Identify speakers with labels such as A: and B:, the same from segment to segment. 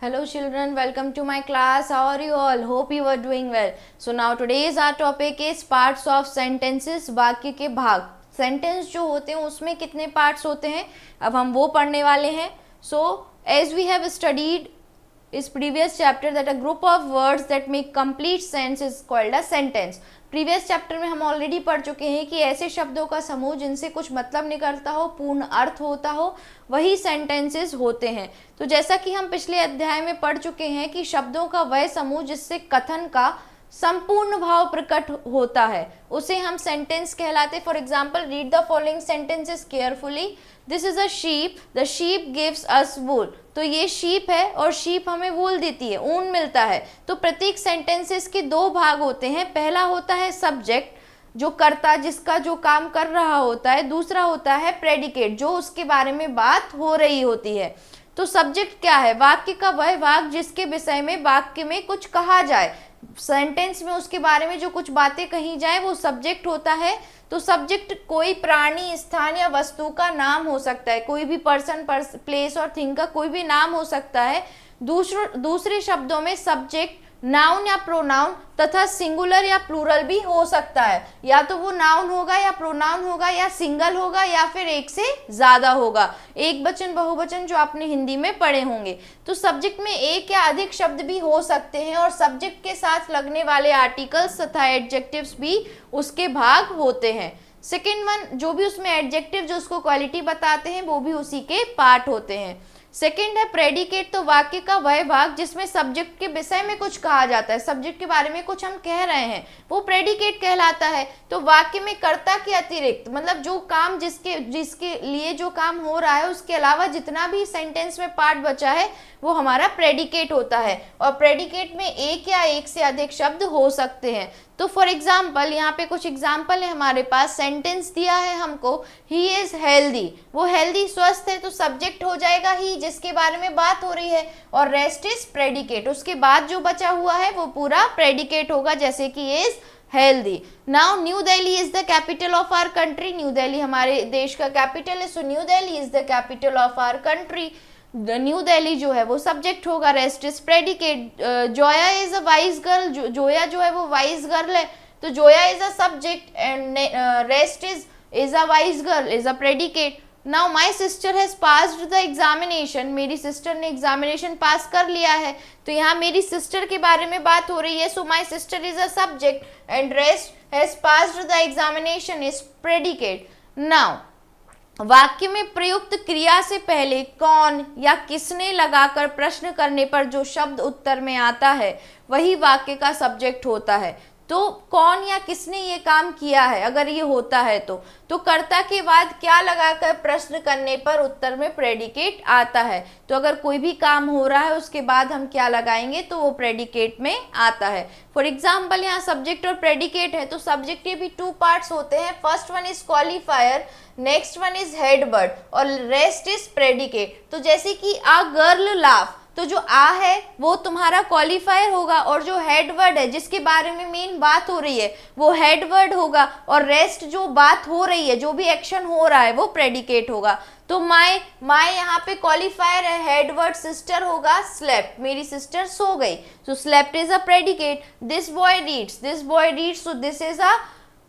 A: Hello children, welcome to my class. How are you all? Hope you are doing well. So now today's our topic is parts of sentences. वाक्य के भाग. Sentence जो होते हैं उसमें कितने parts होते हैं अब हम वो पढ़ने वाले हैं. So as we have studied is previous chapter that a group of words that make complete sense is called a sentence. Previous chapter में हम ऑलरेडी पढ़ चुके हैं कि ऐसे शब्दों का समूह जिनसे कुछ मतलब निकलता हो, पूर्ण अर्थ होता हो, वही सेंटेंसेस होते हैं. तो जैसा कि हम पिछले अध्याय में पढ़ चुके हैं कि शब्दों का वह समूह जिससे कथन का संपूर्ण भाव प्रकट होता है उसे हम सेंटेंस कहलाते. For example, read the following sentences carefully. This is a sheep, the sheep gives us wool. तो ये शीप है और शीप हमें वूल देती है, ऊन मिलता है. तो प्रत्येक सेंटेंसेस के दो भाग होते हैं. पहला होता है सब्जेक्ट, जो कर्ता जिसका जो काम कर रहा होता है. दूसरा होता है प्रेडिकेट, जो उसके बारे में बात हो रही होती है. तो सब्जेक्ट क्या है? वाक्य का वह भाग जिसके विषय में वाक्य में कुछ कहा जाए, सेंटेंस में उसके बारे में जो कुछ बातें कही जाए वो सब्जेक्ट होता है. तो सब्जेक्ट कोई प्राणी, स्थान या वस्तु का नाम हो सकता है. कोई भी पर्सन, प्लेस और थिंग का कोई भी नाम हो सकता है. दूसरे शब्दों में सब्जेक्ट नाउन या प्रोनाउन तथा सिंगुलर या प्लूरल भी हो सकता है. या तो वो नाउन होगा या प्रोनाउन होगा या सिंगल होगा या फिर एक से ज्यादा होगा. एक वचन, बहुवचन जो आपने हिंदी में पढ़े होंगे. तो सब्जेक्ट में एक या अधिक शब्द भी हो सकते हैं और सब्जेक्ट के साथ लगने वाले आर्टिकल्स तथा एडजेक्टिव्स भी उसके भाग होते हैं. सेकेंड वन, जो भी उसमें एडजेक्टिव जो उसको क्वालिटी बताते हैं वो भी उसी के पार्ट होते हैं. सेकेंड है प्रेडिकेट. तो वाक्य का वह भाग जिसमें सब्जेक्ट के विषय में कुछ कहा जाता है, सब्जेक्ट के बारे में कुछ हम कह रहे हैं, वो प्रेडिकेट कहलाता है. तो वाक्य में कर्ता के अतिरिक्त, मतलब जो काम जिसके लिए जो काम हो रहा है उसके अलावा जितना भी सेंटेंस में पार्ट बचा है वो हमारा प्रेडिकेट होता है. और प्रेडिकेट में एक या एक से अधिक शब्द हो सकते हैं. तो फॉर एग्जाम्पल, यहाँ पे कुछ एग्जाम्पल है हमारे पास. सेंटेंस दिया है हमको, ही इज हेल्दी. वो हेल्दी, स्वस्थ है, तो सब्जेक्ट हो जाएगा ही जिसके बारे में बात हो रही है, और रेस्ट इज प्रेडिकेट. उसके बाद जो बचा हुआ है वो पूरा प्रेडिकेट होगा, जैसे कि is healthy. Now New Delhi is the capital of our country. New Delhi हमारे देश का कैपिटल है, so New Delhi is the capital of our country. New Delhi जो है वो सब्जेक्ट होगा, rest is predicate. Zoya is a wise girl. Zoya जो है वो वाइज गर्ल है, तो Zoya is a subject and rest is a wise girl is a predicate. Now my sister has passed the examination. मेरी सिस्टर ने एग्जामिनेशन पास कर लिया है, तो यहाँ मेरी सिस्टर के बारे में बात हो रही है. So my sister is a subject and rest has passed the examination is predicate. Now वाक्य में प्रयुक्त क्रिया से पहले कौन या किसने लगाकर प्रश्न करने पर जो शब्द उत्तर में आता है वही वाक्य का सब्जेक्ट होता है. तो कौन या किसने ये काम किया है, अगर ये होता है तो कर्ता के बाद क्या लगाकर प्रश्न करने पर उत्तर में प्रेडिकेट आता है. तो अगर कोई भी काम हो रहा है उसके बाद हम क्या लगाएंगे तो वो प्रेडिकेट में आता है. फॉर एग्जाम्पल, यहाँ सब्जेक्ट और प्रेडिकेट है, तो सब्जेक्ट के भी टू पार्ट्स होते हैं. First one is qualifier, next one is head word और रेस्ट इज प्रेडिकेट. तो जैसे कि अ गर्ल लाफ, तो जो आ है वो तुम्हारा क्वालिफायर होगा, और जो हेड वर्ड है जिसके बारे में मेन बात हो रही है वो हेड वर्ड होगा, और रेस्ट जो बात हो रही है, जो भी एक्शन हो रहा है वो प्रेडिकेट होगा. तो माय यहाँ पे क्वालिफायर है, हेड वर्ड सिस्टर होगा स्लेप्ट, मेरी सिस्टर सो गई, तो slept is a predicate. This boy reads, तो this is a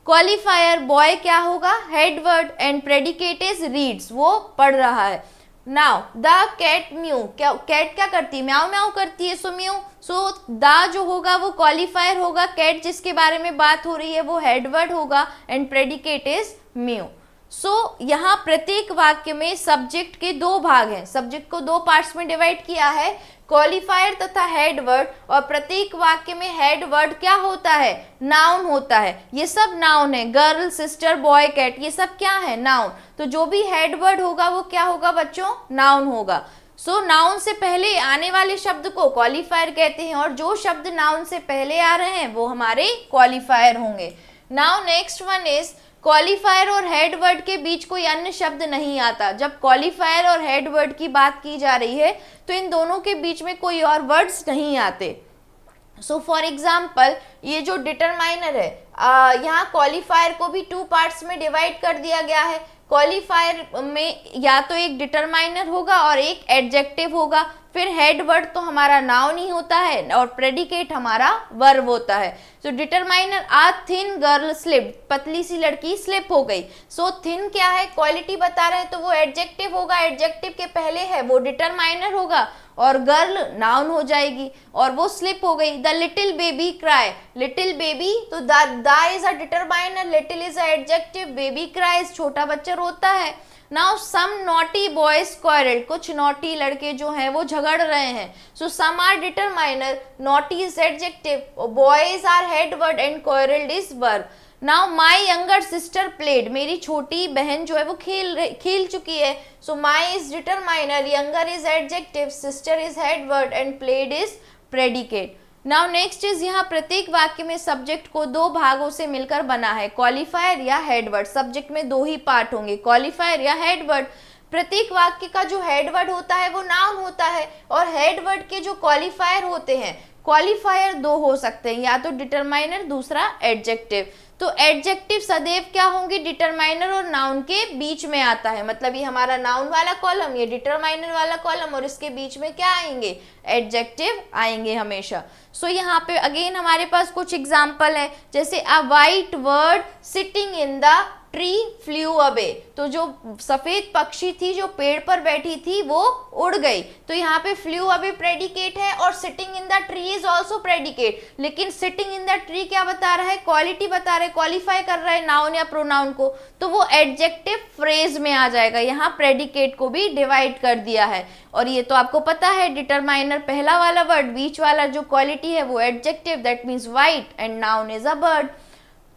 A: qualifier. Boy क्या होगा? Head word, and predicate is reads, वो पढ़ रहा है. Now the cat mew, cat क्या करती है? म्याऊ म्याऊ करती है, सो म्यू. सो द जो होगा वो क्वालिफायर होगा, कैट जिसके बारे में बात हो रही है वो हेड वर्ड होगा, एंड प्रेडिकेट इज म्यू. सो यहाँ प्रत्येक वाक्य में सब्जेक्ट के दो भाग हैं. सब्जेक्ट को दो पार्ट्स में डिवाइड किया है, क्वालिफायर तथा हेड वर्ड. और प्रत्येक वाक्य में हेड वर्ड क्या होता है? नाउन होता है. ये सब नाउन है, गर्ल, सिस्टर, बॉय, कैट, ये सब क्या है? नाउन. तो जो भी हेड वर्ड होगा वो क्या होगा बच्चों? नाउन होगा. सो नाउन से पहले आने वाले शब्द को क्वालिफायर कहते हैं, और जो शब्द नाउन से पहले आ रहे हैं वो हमारे क्वालिफायर होंगे. Now next one is qualifier और हेड वर्ड के बीच कोई अन्य शब्द नहीं आता. जब क्वालिफायर और हेड वर्ड की बात की जा रही है तो इन दोनों के बीच में कोई और वर्ड्स नहीं आते. सो फॉर एग्जाम्पल, ये जो डिटरमाइनर है, यहाँ क्वालिफायर को भी टू पार्ट्स में डिवाइड कर दिया गया है. क्वालिफायर में या तो एक डिटरमाइनर होगा और एक एडजेक्टिव होगा, फिर हेड वर्ड तो हमारा नाउन ही होता है और प्रेडिकेट हमारा वर्ब होता है। तो डिटरमाइनर, आ थिन गर्ल स्लिप्ड, पतली सी लड़की स्लिप हो गई। सो थिन क्या है, क्वालिटी बता रहे हैं तो वो एडजेक्टिव होगा, एडजेक्टिव के पहले है वो डिटरमाइनर होगा और गर्ल नाउन हो जाएगी और वो स्लिप हो गई। The little baby cry, little baby तो the is a determiner, little is a adjective, baby cries छोटा बच्चा रोता है। Now some naughty boys quarrel, कुछ नॉटी लड़के जो हैं वो झगड़ रहे हैं। So some are determiner, naughty is adjective, boys are head word and quarrelled is verb. Now my younger sister played, मेरी छोटी बहन जो है वो खेल चुकी है। So my is determiner, younger is adjective, sister is head word and played is predicate. Now next is, यहाँ प्रत्येक वाक्य में सब्जेक्ट को दो भागों से मिलकर बना है, क्वालिफायर या हेडवर्ड। सब्जेक्ट में दो ही पार्ट होंगे, क्वालिफायर या हेडवर्ड। प्रत्येक वाक्य का जो हेडवर्ड होता है वो नाउन होता है और हेडवर्ड के जो क्वालिफायर होते हैं, क्वालिफायर दो हो सकते हैं, या तो डिटरमाइनर, दूसरा एडजेक्टिव। तो एडजेक्टिव सदैव क्या होंगे, डिटरमाइनर और नाउन के बीच में आता है। मतलब ये हमारा नाउन वाला कॉलम, ये डिटरमाइनर वाला कॉलम और इसके बीच में क्या आएंगे, एडजेक्टिव आएंगे हमेशा। सो यहाँ पे अगेन हमारे पास कुछ एग्जाम्पल है, जैसे अ white bird sitting in the tree flu away, तो जो सफेद पक्षी थी जो पेड़ पर बैठी थी वो उड़ गई। तो यहाँ पे फ्लू अवे प्रेडिकेट है और sitting in the tree is also predicate. लेकिन सिटिंग इन द ट्री क्या बता रहा है, क्वालिटी बता रहा है, क्वालिफाई कर रहा है नाउन या प्रोनाउन को, तो वो एडजेक्टिव फ्रेज में आ जाएगा। यहाँ प्रेडिकेट को भी डिवाइड कर दिया है और ये तो आपको पता है, डिटरमाइनर पहला वाला वर्ड, बीच वाला जो क्वालिटी है वो adjective, that means white, and noun is a bird.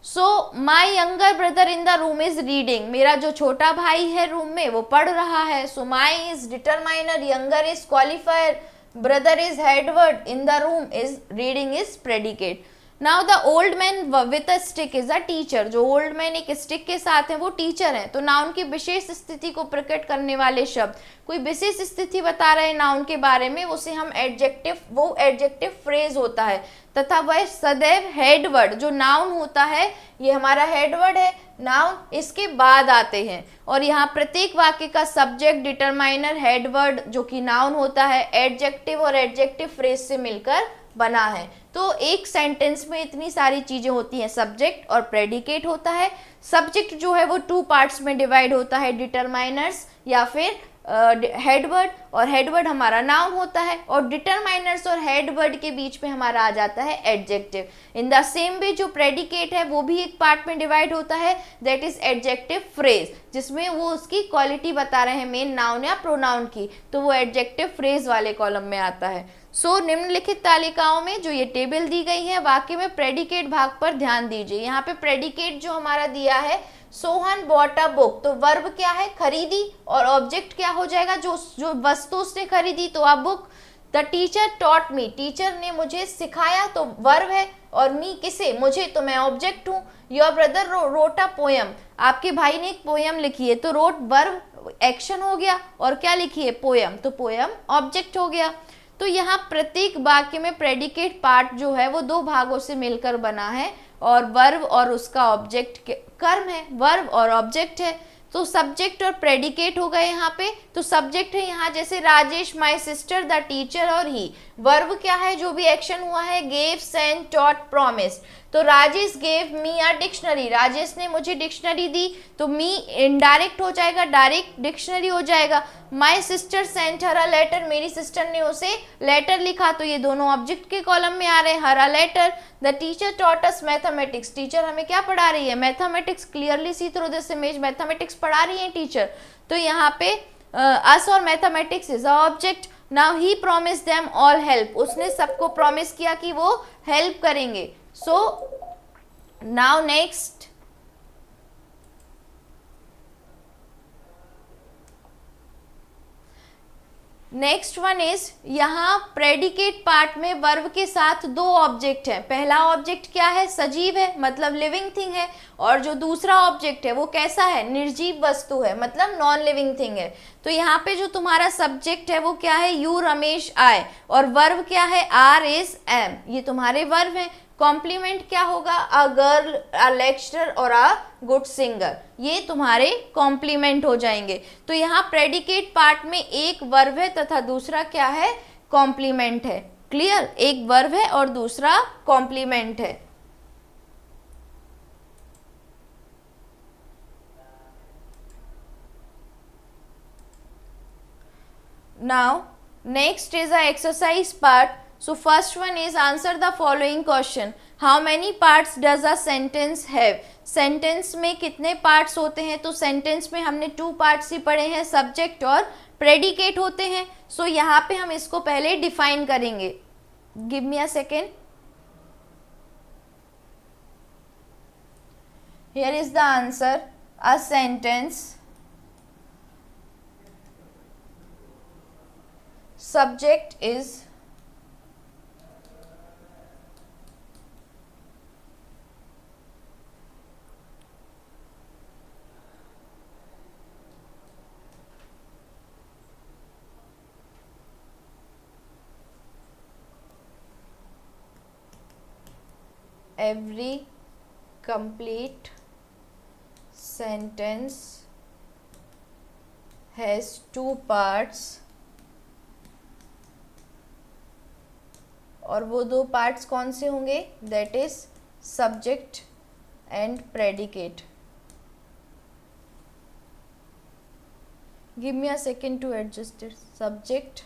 A: So my younger brother in the room is reading, मेरा जो छोटा भाई है रूम में वो पढ़ रहा है। So my is determiner, younger is qualifier, brother is head word, in the room is reading is predicate. Now the old man with a stick is a teacher, जो ओल्ड मैन एक स्टिक के साथ है वो टीचर है। तो noun की विशेष स्थिति को प्रकट करने वाले शब्द, कोई विशेष स्थिति बता रहे हैं नाउन के बारे में, उसे हम एडजेक्टिव, वो एडजेक्टिव फ्रेज होता है। तथा वह सदैव हेडवर्ड, जो नाउन होता है, ये हमारा हेडवर्ड है, नाउन इसके बाद आते हैं। और यहाँ प्रत्येक वाक्य का सब्जेक्ट, डिटरमाइनर, हेडवर्ड जो कि नाउन होता है, एडजेक्टिव और एडजेक्टिव फ्रेज से मिलकर बना है। तो एक सेंटेंस में इतनी सारी चीजें होती हैं, सब्जेक्ट और प्रेडिकेट होता है। सब्जेक्ट जो है वो टू पार्ट्स में डिवाइड होता है, डिटरमाइनर्स या फिर हेडवर्ड, और हेडवर्ड हमारा नाउन होता है और डिटरमाइनर्स और हेडवर्ड के बीच में हमारा आ जाता है adjective. In the same way जो प्रेडिकेट है वो भी एक पार्ट में डिवाइड होता है, दैट इज एडजेक्टिव फ्रेज, जिसमें वो उसकी क्वालिटी बता रहे हैं मेन नाउन या प्रोनाउन की, तो वो एडजेक्टिव फ्रेज वाले कॉलम में आता है। सो निम्नलिखित तालिकाओं में जो ये टेबल दी गई है, वाक्य में प्रेडिकेट भाग पर ध्यान दीजिए। यहाँ पे प्रेडिकेट जो हमारा दिया है, सोहन बॉट अ बुक, तो वर्ब क्या है, खरीदी, और ऑब्जेक्ट क्या हो जाएगा, जो वस्तु उसने खरीदी, तो a book. The teacher taught me, teacher ने मुझे सिखाया, तो वर्ब है, और मी किसे, मुझे, तो मैं ऑब्जेक्ट हूँ। Your brother wrote a poem, आपके भाई ने एक पोयम लिखी है, तो रोट वर्ब एक्शन हो गया, और क्या लिखी है, पोयम, तो पोयम ऑब्जेक्ट हो गया। तो यहाँ प्रत्येक वाक्य में प्रेडिकेट पार्ट जो है वो दो भागों से मिलकर बना है और वर्ब और उसका ऑब्जेक्ट कर्म है, वर्ब और ऑब्जेक्ट है। तो सब्जेक्ट और प्रेडिकेट हो गए यहाँ पे। तो सब्जेक्ट है यहाँ जैसे Rajesh, my sister, the teacher और ही। वर्ब क्या है, जो भी एक्शन हुआ है, गेव, सेंड, टॉट, प्रॉमिस। तो Rajesh gave me a dictionary, Rajesh ने मुझे डिक्शनरी दी, तो मी इनडायरेक्ट हो जाएगा, डायरेक्ट डिक्शनरी हो जाएगा। My sister sent her a letter, मेरी सिस्टर ने उसे लेटर लिखा, तो ये दोनों ऑब्जेक्ट के कॉलम में आ रहे हैं, her a letter. The teacher taught us mathematics, teacher हमें क्या पढ़ा रही है, mathematics. Clearly see through this image, mathematics पढ़ा रही है टीचर। तो यहाँ पे अस और mathematics is a object. Now he promise them all help, उसने सबको प्रॉमिस किया कि वो हेल्प करेंगे। So now next, next one is, यहाँ प्रेडिकेट पार्ट में वर्ब के साथ दो ऑब्जेक्ट हैं। पहला ऑब्जेक्ट क्या है, सजीव है, मतलब लिविंग थिंग है, और जो दूसरा ऑब्जेक्ट है वो कैसा है, निर्जीव वस्तु है, मतलब नॉन लिविंग थिंग है। तो यहाँ पे जो तुम्हारा सब्जेक्ट है वो क्या है, यू रमेश आए, और वर्ब क्या है, आर इज एम, ये तुम्हारे वर्ब हैं। कॉम्प्लीमेंट क्या होगा, अ गर्ल, अ लेक्चरर और अ गुड सिंगर, ये तुम्हारे कॉम्प्लीमेंट हो जाएंगे। तो यहाँ प्रेडिकेट पार्ट में एक वर्ब है तथा दूसरा क्या है, कॉम्प्लीमेंट है। क्लियर, एक वर्ब है और दूसरा कॉम्प्लीमेंट है। Now, next is a exercise part. So, first one is answer the following question. How many parts does a sentence have? Sentence में कितने parts होते हैं? तो sentence में हमने 2 parts ही पढ़े हैं, subject और predicate होते हैं. So, यहाँ पे हम इसको पहले define करेंगे. Give me a second. Here is the answer. A sentence. Subject is every complete sentence has 2 parts और वो 2 पार्ट्स कौन से होंगे, that is subject and predicate. Give me a second to adjust it. Subject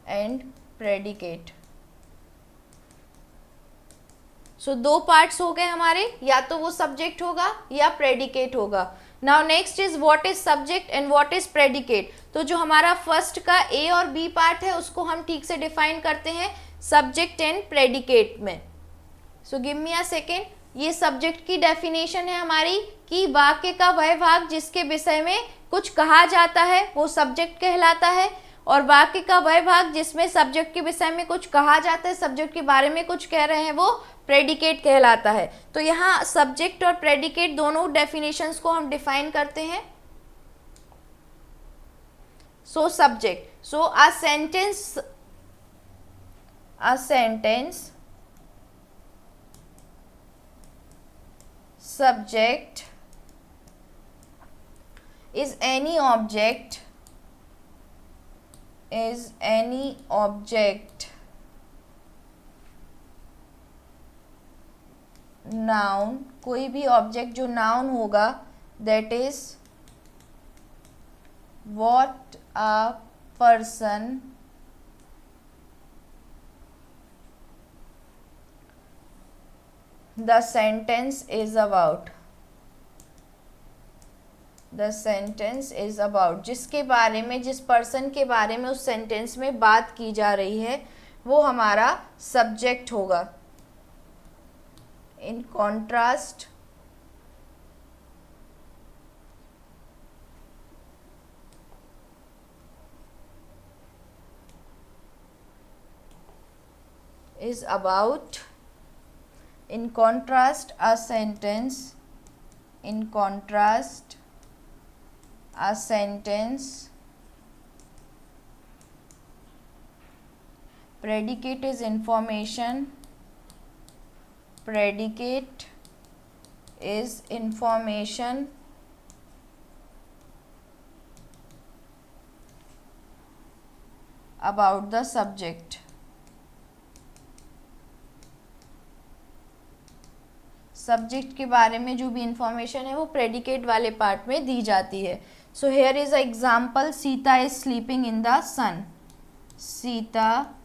A: and predicate. So 2 parts हो गए हमारे, या तो वो सब्जेक्ट होगा या प्रेडिकेट होगा. Now next is what is subject and what is predicate. तो जो हमारा फर्स्ट का ए और बी पार्ट है उसको हम ठीक से डिफाइन करते हैं सब्जेक्ट एंड प्रेडिकेट में. So give me a second. ये सब्जेक्ट की डेफिनेशन है हमारी कि वाक्य का वह भाग जिसके विषय में कुछ कहा जाता है वो सब्जेक्ट कहलाता है, और वाक्य का वह भाग जिसमें सब्जेक्ट के विषय में कुछ कहा जाता है, सब्जेक्ट के बारे में कुछ कह रहे हैं, वो प्रेडिकेट कहलाता है. तो यहाँ सब्जेक्ट और प्रेडिकेट दोनों डेफिनेशंस को हम डिफाइन करते हैं. So subject, so a sentence subject is any object noun, कोई भी ऑब्जेक्ट जो नाउन होगा, that is what a person the sentence is about. The sentence is about, जिसके बारे में, जिस पर्सन के बारे में उस सेंटेंस में बात की जा रही है वो हमारा सब्जेक्ट होगा. In contrast is about. In contrast, a sentence predicate is information. Predicate is information about the subject. Subject के बारे में जो भी इंफॉर्मेशन है वो प्रेडिकेट वाले पार्ट में दी जाती है. So here is a example. Sita is sleeping in the sun. Sita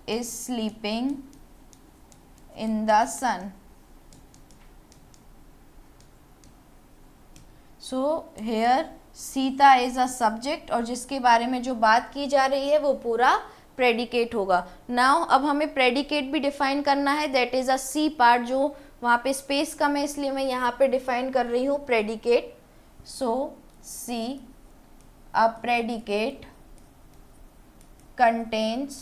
A: is sleeping in the sun. So here Sita is a subject, और जिसके बारे में जो बात की जा रही है वो पूरा प्रेडिकेट होगा. नाउ अब हमें प्रेडिकेट भी डिफाइन करना है, that is a C part. जो वहाँ पे स्पेस कम है इसलिए मैं यहाँ पे डिफाइन कर रही हूँ predicate. So see, a predicate contains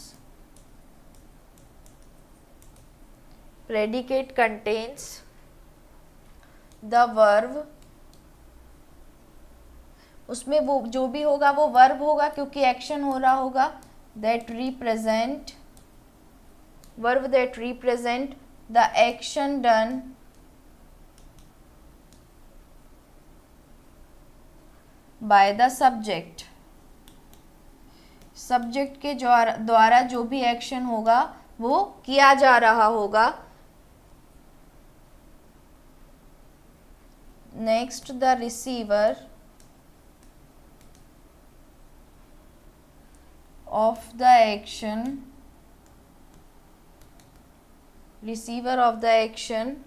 A: the verb उसमें वो जो भी होगा वो वर्ब होगा क्योंकि एक्शन हो रहा होगा. That represent, verb that represent the action done by the subject. Subject के द्वारा जो भी एक्शन होगा वो किया जा रहा होगा. Next, the receiver of the action, receiver of the action,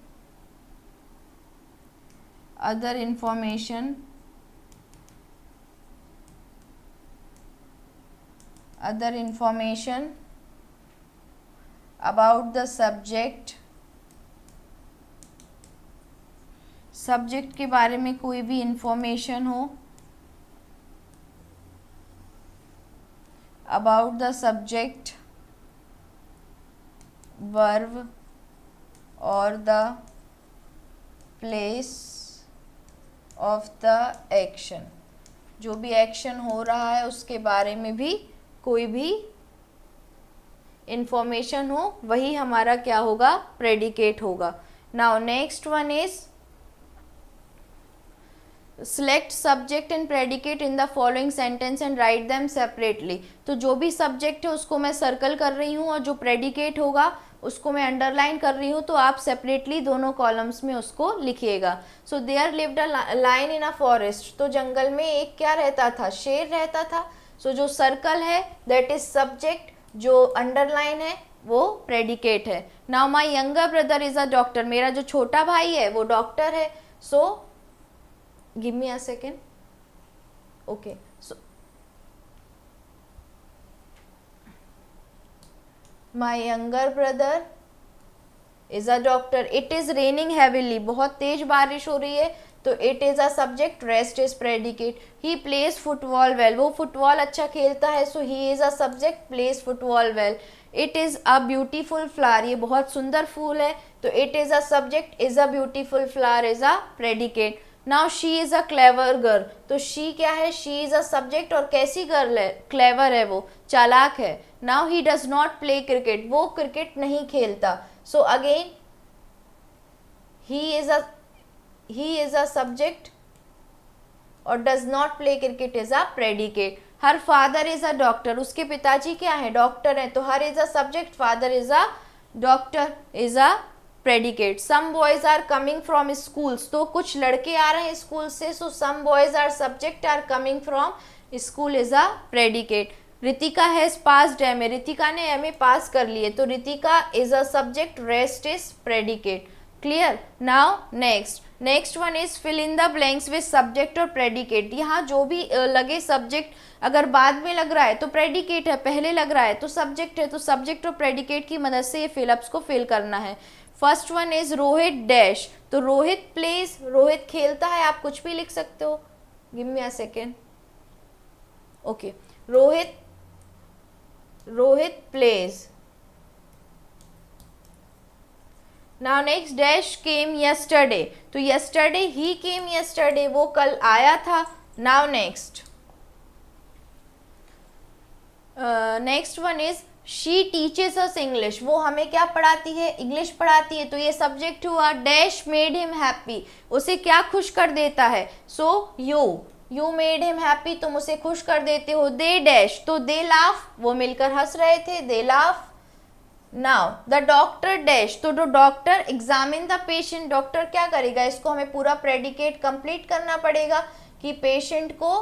A: other information about the subject, subject के बारे में कोई भी इंफॉर्मेशन हो about the subject, verb or the place of the action. जो भी एक्शन हो रहा है उसके बारे में भी कोई भी इंफॉर्मेशन हो, वही हमारा क्या होगा, प्रेडिकेट होगा. Now next one is select subject and predicate in the following sentence and write them separately. तो जो भी सब्जेक्ट है उसको मैं सर्कल कर रही हूँ और जो प्रेडिकेट होगा उसको मैं अंडरलाइन कर रही हूँ, तो आप सेपरेटली दोनों कॉलम्स में उसको लिखिएगा. So there lived a lion in a forest. तो जंगल में एक क्या रहता था, शेर रहता था. सो जो सर्कल है दैट इज सब्जेक्ट, जो अंडरलाइन है वो प्रेडिकेट है. Now my younger brother is a doctor. मेरा जो छोटा भाई है वो डॉक्टर है. सो give me a second. Okay, so my younger brother is a doctor. It is raining heavily. बहुत तेज बारिश हो रही है, तो it is a subject, rest is predicate. He plays football well. वो फुटबॉल अच्छा खेलता है, so he is a subject, plays football well. It is a beautiful flower. ये बहुत सुंदर फूल है, तो it is a subject, is a beautiful flower is a predicate. Now she is a clever girl. तो she क्या है, she is a subject, और कैसी गर्ल है, क्लेवर है, वो चालाक है. Now he does not play cricket. वो क्रिकेट नहीं खेलता. So again he is a subject और does not play cricket is a predicate. Her father is a doctor. उसके पिताजी क्या है, डॉक्टर हैं, तो her is a subject, father is a doctor is a predicate. Some boys are coming from schools. तो कुछ लड़के आ रहे हैं स्कूल से, so some boys are subject, are coming from school is a predicate. Ritika has passed M A. Ritika ने M A pass कर लिए, तो Ritika is a subject, rest is predicate. Clear. Now next one is fill in the blanks with subject और predicate. यहाँ जो भी लगे subject, अगर बाद में लग रहा है तो प्रेडिकेट है, पहले लग रहा है तो सब्जेक्ट है, तो सब्जेक्ट और प्रेडिकेट की मदद से ये फिलअप्स को फिल करना है. First one is Rohit dash. तो रोहित प्लेज, रोहित खेलता है, आप कुछ भी लिख सकते हो. Give me a second. Okay, Rohit please. Now next, dash came yesterday. तो यस्टरडे, ही केम यस्टरडे, वो कल आया था. Now next one is she teaches us English. वो हमें क्या पढ़ाती है, इंग्लिश पढ़ाती है. तो ये सब्जेक्ट हुआ. Dash made him happy. उसे क्या खुश कर देता है, so you made him happy, तुम उसे खुश कर देते हो. दे डैश, तो दे लाफ, वो मिलकर हंस रहे थे, they laugh. Now the doctor dash. तो जो doctor examine the patient, doctor क्या करेगा, इसको हमें पूरा प्रेडिकेट कंप्लीट करना पड़ेगा कि पेशेंट को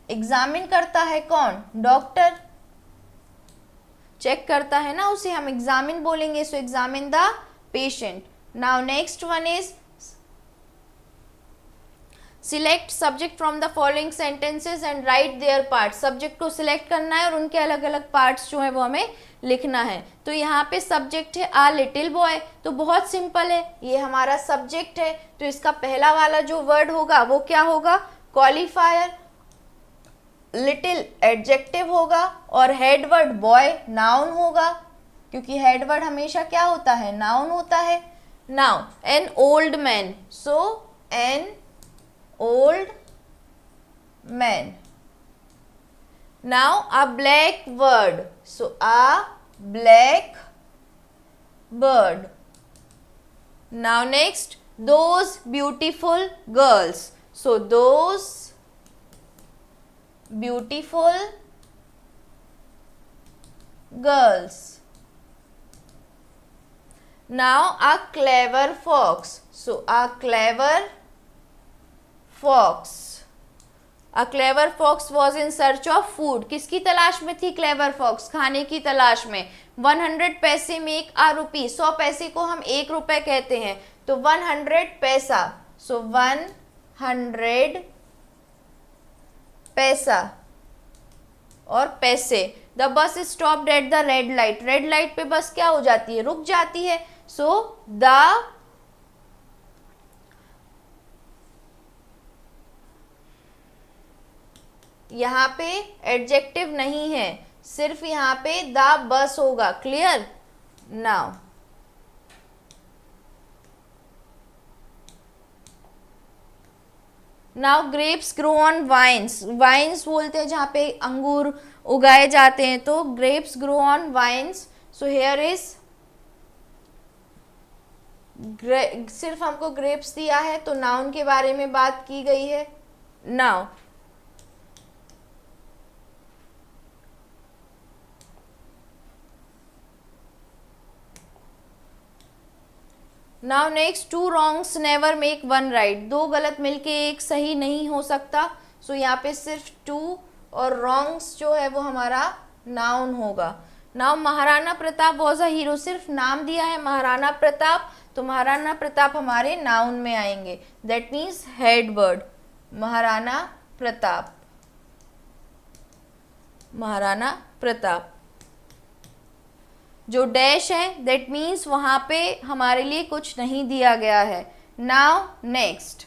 A: एग्जामिन करता है कौन, डॉक्टर. चेक करता है ना उसे, हम एग्जामिन बोलेंगे. So examine the patient. Now next one is select subject from the following sentences and write their part. Subject को सिलेक्ट करना है और उनके अलग अलग पार्ट्स जो है वो हमें लिखना है. तो यहाँ पे सब्जेक्ट है आ लिटिल बॉय. तो बहुत सिंपल है, ये हमारा सब्जेक्ट है, तो इसका पहला वाला जो वर्ड होगा वो क्या होगा, क्वालिफायर. लिटिल एडजेक्टिव होगा और हेड वर्ड बॉय नाउन होगा, क्योंकि हेड वर्ड हमेशा क्या होता है, नाउन होता है. Now an old man. So an old man. Now a black bird. So a black bird. Now next, those beautiful girls. So those beautiful girls. Now a clever fox. So a clever fox. A clever fox was in search of food. किसकी तलाश में थी clever fox? खाने की तलाश में. 100 पैसे make a रुपी. 100 पैसे को हम 1 रुपए कहते हैं, तो 100 पैसा. सो 100 पैसा और पैसे. The bus stopped at the red light. Red light पे बस क्या हो जाती है? रुक जाती है. सो द यहाँ पे एडजेक्टिव नहीं है, सिर्फ यहाँ पे द बस होगा. Clear? Now now grapes grow on vines. Vines बोलते हैं जहाँ पे अंगूर उगाए जाते हैं, तो grapes grow on vines. So here is सिर्फ हमको ग्रेप्स दिया है, तो नाउन के बारे में बात की गई है. Now now next, two wrongs never make one right. दो गलत मिलके एक सही नहीं हो सकता. सो यहाँ पे सिर्फ टू और रॉन्ग्स जो है वो हमारा नाउन होगा. Now Maharana Pratap was a hero. सिर्फ नाम दिया है महाराणा प्रताप, तो महाराणा प्रताप हमारे नाउन में आएंगे. That means head word. Maharana Pratap. Maharana Pratap. जो डैश है दैट मीन्स वहां पे हमारे लिए कुछ नहीं दिया गया है. Now next,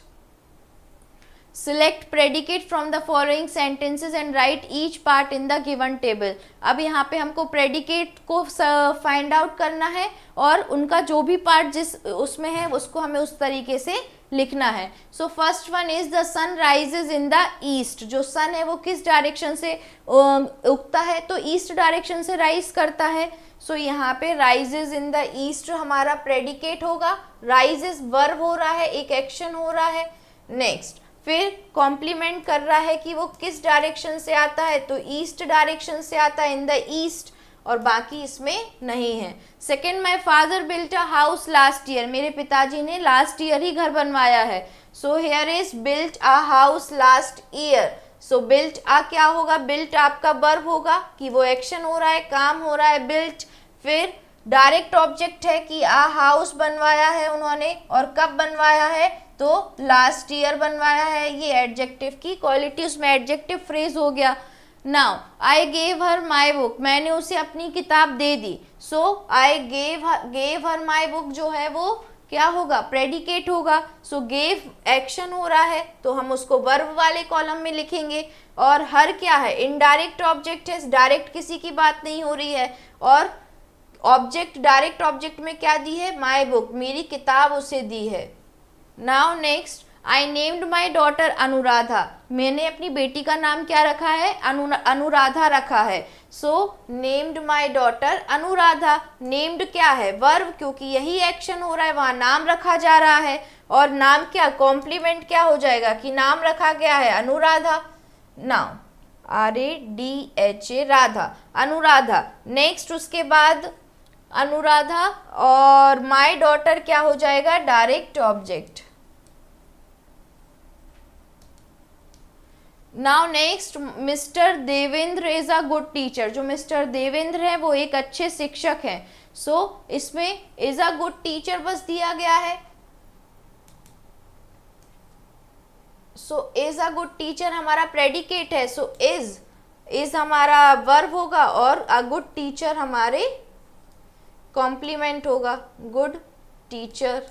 A: select predicate from the following sentences and right each part in the given table. अब यहाँ पे हमको प्रेडिकेट को फाइंड आउट करना है और उनका जो भी पार्ट जिस उसमें है उसको हमें उस तरीके से लिखना है. So first one is the sun rises in the east. जो सन है वो किस डायरेक्शन से उगता है? तो ईस्ट डायरेक्शन से राइज करता है. सो यहाँ पे राइजेज इन द ईस्ट हमारा प्रेडिकेट होगा. राइजेज वर्ब हो रहा है, एक एक्शन हो रहा है. नेक्स्ट, फिर कॉम्प्लीमेंट कर रहा है कि वो किस डायरेक्शन से आता है, तो ईस्ट डायरेक्शन से आता है, इन द ईस्ट, और बाकी इसमें नहीं है. Second, my father built a house last year. मेरे पिताजी ने लास्ट ईयर ही घर बनवाया है. So here is built a house last year. So built a क्या होगा? बिल्ट आपका वर्ब होगा कि वो एक्शन हो रहा है, काम हो रहा है, बिल्ट. फिर डायरेक्ट ऑब्जेक्ट है कि आ हाउस बनवाया है उन्होंने, और कब बनवाया है? तो लास्ट ईयर बनवाया है. ये एडजेक्टिव की क्वालिटी, उसमें एडजेक्टिव फ्रेज हो गया. Now I gave her my book. मैंने उसे अपनी किताब दे दी. सो I gave her my book जो है वो क्या होगा? प्रेडिकेट होगा. सो गेव एक्शन हो रहा है, तो हम उसको वर्ब वाले कॉलम में लिखेंगे. और हर क्या है? इनडायरेक्ट ऑब्जेक्ट है, डायरेक्ट किसी की बात नहीं हो रही है. और ऑब्जेक्ट, डायरेक्ट ऑब्जेक्ट में क्या दी है? माई बुक, मेरी किताब उसे दी है. Now next, I named my daughter Anuradha. मैंने अपनी बेटी का नाम क्या रखा है? अनुराधा रखा है. सो named my daughter Anuradha. Named क्या है? वर्ब, क्योंकि यही एक्शन हो रहा है, वहां नाम रखा जा रहा है. और नाम क्या? कॉम्प्लीमेंट क्या हो जाएगा कि नाम रखा गया है Anuradha. Now RADHA Radha, Anuradha. Next उसके बाद अनुराधा और माई डॉटर क्या हो जाएगा? Direct object. Now next, mister Devendra is a good teacher. जो मिस्टर देवेंद्र है वो एक अच्छे शिक्षक हैं. सो इसमें इज अ गुड टीचर बस दिया गया है. So is a good teacher हमारा प्रेडिकेट है. सो इज हमारा वर्ब होगा और अ गुड टीचर हमारे कॉम्प्लीमेंट होगा. Good teacher.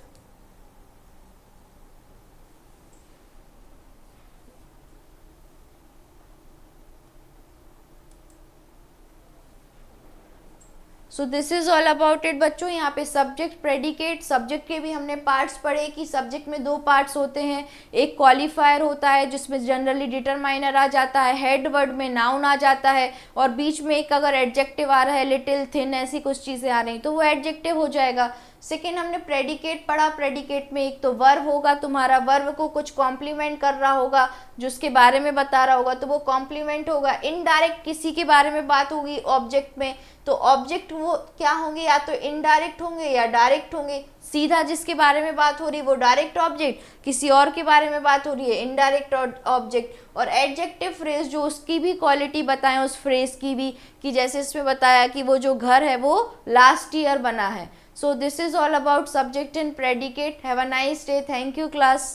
A: So this is all about it बच्चों। यहाँ पे सब्जेक्ट, प्रेडिकेट, सब्जेक्ट के भी हमने पार्ट्स पढ़े कि सब्जेक्ट में दो पार्ट्स होते हैं, एक क्वालिफायर होता है जिसमें जनरली डिटरमाइनर आ जाता है, हेड वर्ड में नाउन आ जाता है, और बीच में एक अगर एडजेक्टिव आ रहा है, लिटिल, थिन, ऐसी कुछ चीज़ें आ रही तो वो एडजेक्टिव हो जाएगा। सेकेंड हमने प्रेडिकेट पढ़ा, प्रेडिकेट में एक तो वर्ब होगा तुम्हारा, वर्ब को कुछ कॉम्प्लीमेंट कर रहा होगा जो उसके बारे में बता रहा होगा तो वो कॉम्प्लीमेंट होगा। इनडायरेक्ट किसी के बारे में बात होगी ऑब्जेक्ट में तो ऑब्जेक्ट वो क्या होंगे, या तो इनडायरेक्ट होंगे या डायरेक्ट होंगे। सीधा जिसके बारे में बात हो रही है वो डायरेक्ट ऑब्जेक्ट, किसी और के बारे में बात हो रही है इनडायरेक्ट ऑब्जेक्ट। और एडजेक्टिव फ्रेज जो उसकी भी क्वालिटी बताएं उस फ्रेज की भी, कि जैसे इसमें बताया कि वो जो घर है वो लास्ट ईयर बना है। So this is all about subject and predicate. Have a nice day. Thank you class.